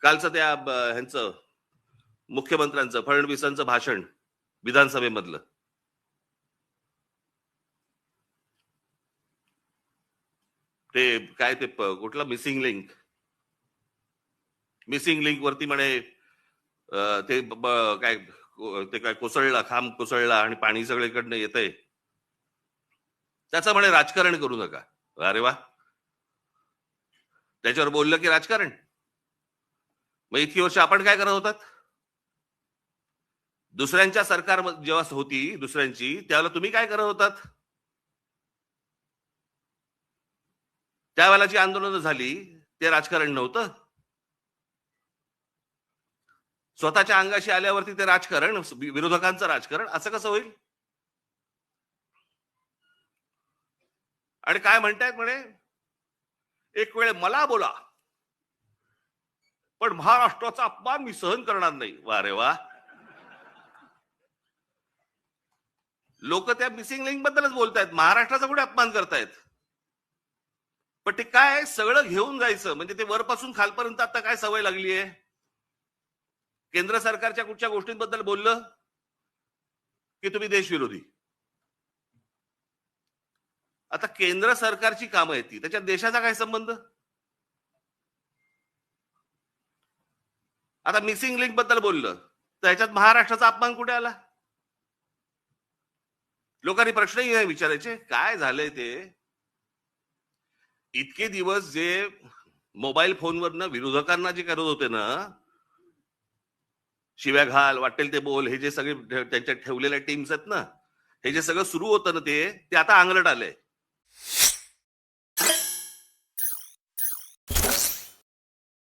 कालचं त्या ह्यांचं मुख्यमंत्र्यांचं फडणवीसांचं भाषण विधानसभेमधलं, ते काय ते कुठला मिसिंग लिंक वरती म्हणे ते काय ते काय कोसळला, खांब कोसळला आणि पाणी सगळीकडनं येतंय, त्याचं म्हणे राजकारण करू नका. अरे वा, त्याच्यावर बोललं की राजकारण. मग इतकी वर्ष आपण काय करत होतात? दुसऱ्यांच्या सरकार जेव्हा होती दुसऱ्यांची, त्यावेळेला तुम्ही काय करत होतात? त्यावेळेला जी आंदोलनं झाली ते राजकारण नव्हतं. स्वतःच्या अंगाशी आल्यावरती ते राजकारण, विरोधकांचं राजकारण असं कसं होईल? आणि काय म्हणतायत म्हणे, एक वेळ मला बोला पण महाराष्ट्राचा अपमान मी सहन करणार नाही. वा रे वा, लोक त्या मिसिंग लिंक बद्दलच बोलतायत, महाराष्ट्राचा कुठे अपमान करतायत? पण ते काय सगळं घेऊन जायचं म्हणजे ते वरपासून खालपर्यंत आता काय सवय लागली आहे? केंद्र सरकारच्या कुठच्या गोष्टींबद्दल बोललं की तुम्ही देशविरोधी. आता केंद्र सरकारची कामं येते, त्याच्यात देशाचा काय संबंध? आता मिसिंग लिंक बद्दल बोललं तर ह्याच्यात महाराष्ट्राचा अपमान कुठे आला? लोकांनी प्रश्नही नाही विचारायचे. काय झालंय ते, इतके दिवस जे मोबाईल फोनवरनं विरोधकांना जे करत होते ना, शिव्या घाल, वाटेल ते बोल, हे जे सगळे त्यांच्या ठेवलेल्या टीम्स आहेत ना, हे जे सगळं सुरू होतं ना, ते आता अंगलट आलंय.